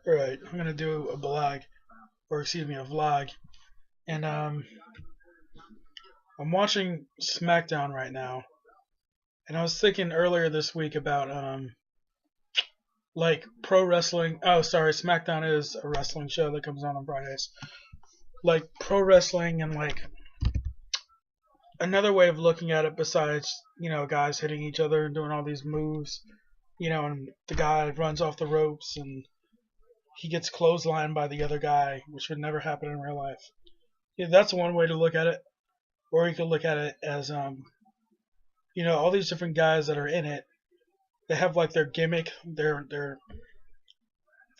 Alright, I'm gonna do a blog, or excuse me, a vlog. And I'm watching SmackDown right now. And I was thinking earlier this week about like pro wrestling. Oh, sorry, SmackDown is a wrestling show that comes on Fridays. Like pro wrestling and like another way of looking at it besides, guys hitting each other and doing all these moves, and the guy runs off the ropes and he gets clotheslined by the other guy, which would never happen in real life. Yeah, that's one way to look at it. Or you could look at it as all these different guys that are in it. They have like their gimmick, their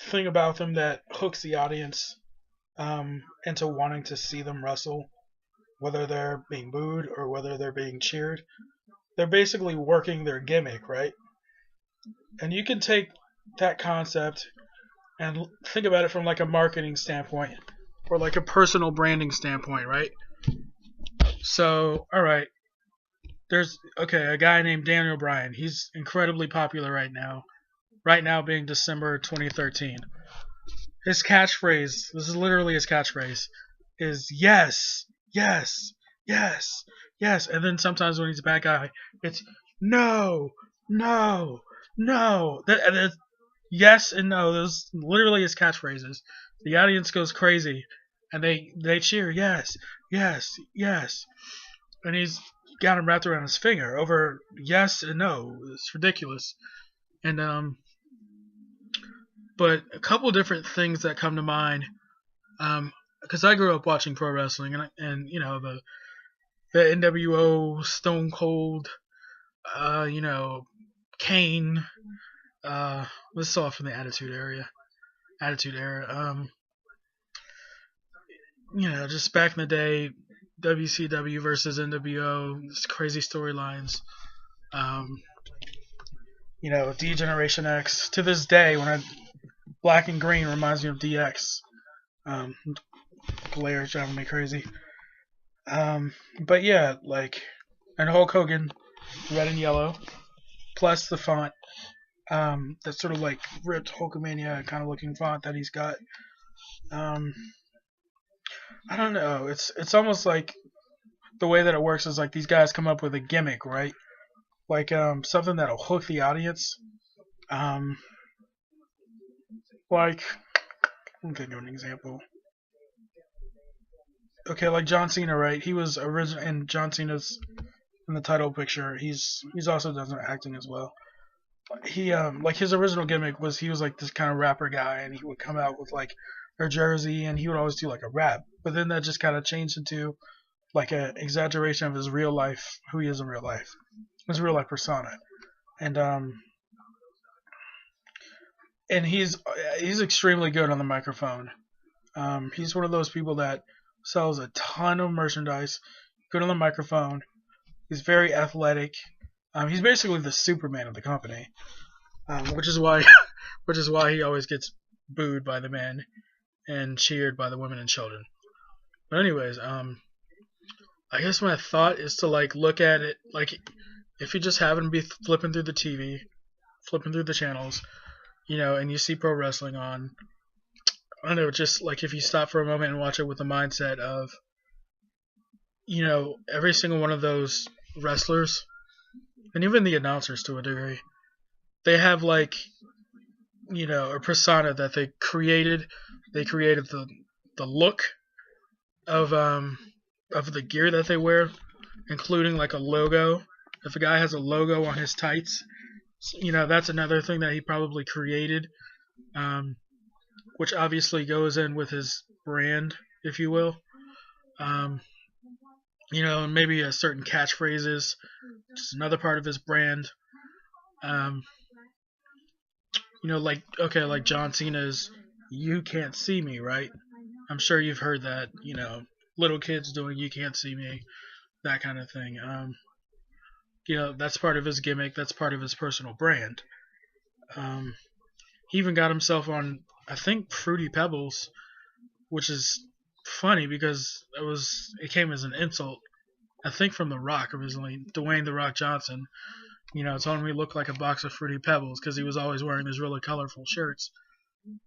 thing about them that hooks the audience into wanting to see them wrestle, whether they're being booed or whether they're being cheered. They're basically working their gimmick, right? And you can take that concept and think about it from like a marketing standpoint or like a personal branding standpoint, right? So, all right, there's a guy named Daniel Bryan. He's incredibly popular right now. Right now being December 2013. His catchphrase, this is literally his catchphrase, is yes, yes, yes, yes. And then sometimes when he's a bad guy, it's no, no, no. Yes and no. Those literally his catchphrases. The audience goes crazy, and they cheer yes, yes, yes, and he's got him wrapped around his finger over yes and no. It's ridiculous. And but a couple different things that come to mind. Because I grew up watching pro wrestling, and the NWO, Stone Cold, Kane. Let's start off from the Attitude Era. Just back in the day, WCW versus NWO, just crazy storylines. Um, D Generation X. To this day, Black and Green reminds me of DX. Um, Blair driving me crazy. But yeah, and Hulk Hogan, red and yellow, plus the font. That sort of like ripped Hulkamania kind of looking font that he's got. Um, I don't know. It's almost like the way that it works is like these guys come up with a gimmick, right? Like something that'll hook the audience. Um, like I'm thinking of an example. Okay, like John Cena, right? He was original, and John Cena's in the title picture. He's also does acting as well. He like his original gimmick was he was like this kind of rapper guy, and he would come out with like a jersey, and he would always do like a rap. But then that just kind of changed into like an exaggeration of his real life, who he is in real life, his real life persona, and he's extremely good on the microphone. He's one of those people that sells a ton of merchandise, good on the microphone. He's very athletic. He's basically the Superman of the company, which is why which is why he always gets booed by the men and cheered by the women and children. But anyways, I guess my thought is to like look at it like if you just happen to be flipping through the TV, flipping through the channels, and you see pro wrestling on. I don't know, just like if you stop for a moment and watch it with the mindset of, every single one of those wrestlers, and even the announcers to a degree, they have like, a persona that they created. They created the look of the gear that they wear, including like a logo. If a guy has a logo on his tights, that's another thing that he probably created. Which obviously goes in with his brand, if you will. Um, maybe a certain catchphrases, just another part of his brand. Um, like John Cena's "You Can't See Me," right? I'm sure you've heard that. Little kids doing "You Can't See Me," that kind of thing. That's part of his gimmick. That's part of his personal brand. Um, he even got himself on, I think, Fruity Pebbles, which is funny because it came as an insult. I think from The Rock originally, Dwayne The Rock Johnson. Told him he looked like a box of Fruity Pebbles because he was always wearing these really colorful shirts.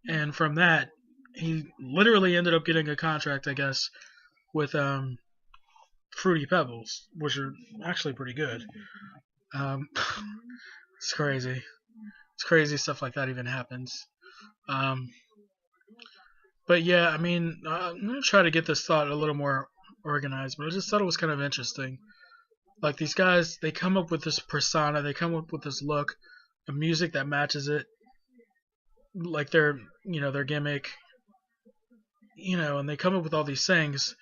and from that, he literally ended up getting a contract, I guess, with Fruity Pebbles, which are actually pretty good. Um, it's crazy. It's crazy stuff like that even happens. Um, but yeah, I mean, I'm gonna try to get this thought a little more organized, but I just thought it was kind of interesting. Like these guys, they come up with this persona, they come up with this look, a music that matches it, like their gimmick, and they come up with all these things.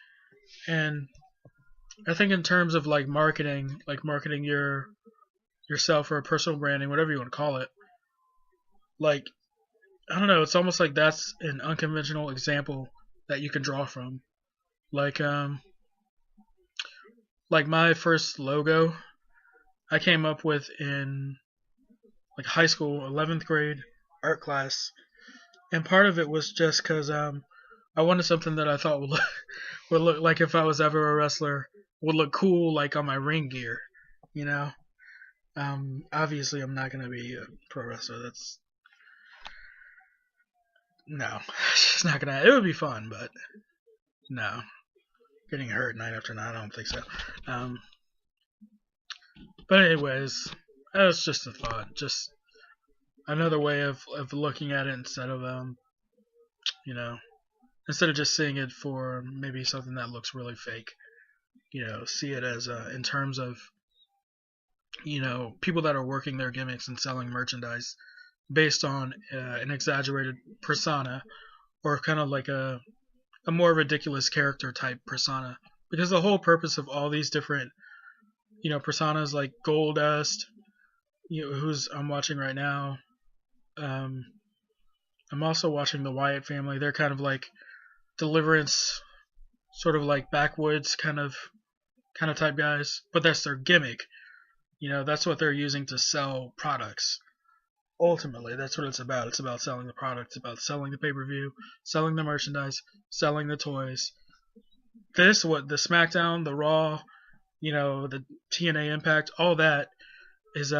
And I think in terms of like marketing yourself or personal branding, whatever you want to call it, like I don't know, it's almost like that's an unconventional example that you can draw from. Like like my first logo I came up with in like high school, 11th grade art class, and part of it was just because I wanted something that I thought would look like if I was ever a wrestler would look cool like on my ring gear, you know. Obviously I'm not gonna be a pro wrestler. That's no, it's not gonna. It would be fun, but no, getting hurt night after night, I don't think so. Um, but anyways, that was just a thought, just another way of looking at it you know, instead of just seeing it for maybe something that looks really fake. See it as in terms of people that are working their gimmicks and selling merchandise based on an exaggerated persona or kind of like a more ridiculous character type persona. Because the whole purpose of all these different personas like Goldust, who's I'm watching right now. Um, I'm also watching the Wyatt family. They're kind of like Deliverance, sort of like backwoods kind of type guys, but that's their gimmick. That's what they're using to sell products. Ultimately, that's what it's about. It's about selling the product. It's about selling the pay-per-view, selling the merchandise, selling the toys. What the SmackDown, the Raw, the TNA Impact, all that is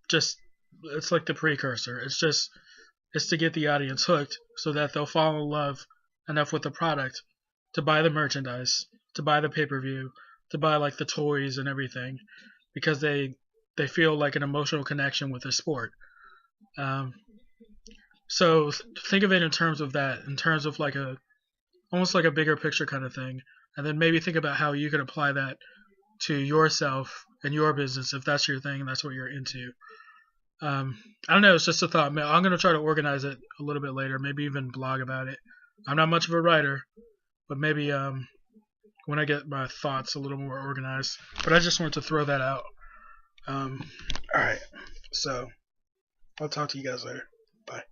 just it's like the precursor. It's to get the audience hooked so that they'll fall in love enough with the product to buy the merchandise, to buy the pay-per-view, to buy like the toys and everything, because they feel like an emotional connection with the sport. Um, so think of it in terms of that, in terms of like almost like a bigger picture kind of thing, and then maybe think about how you can apply that to yourself and your business if that's your thing and that's what you're into. I don't know. It's just a thought. I'm gonna try to organize it a little bit later. Maybe even blog about it. I'm not much of a writer, but maybe when I get my thoughts a little more organized. But I just wanted to throw that out. All right. So I'll talk to you guys later. Bye.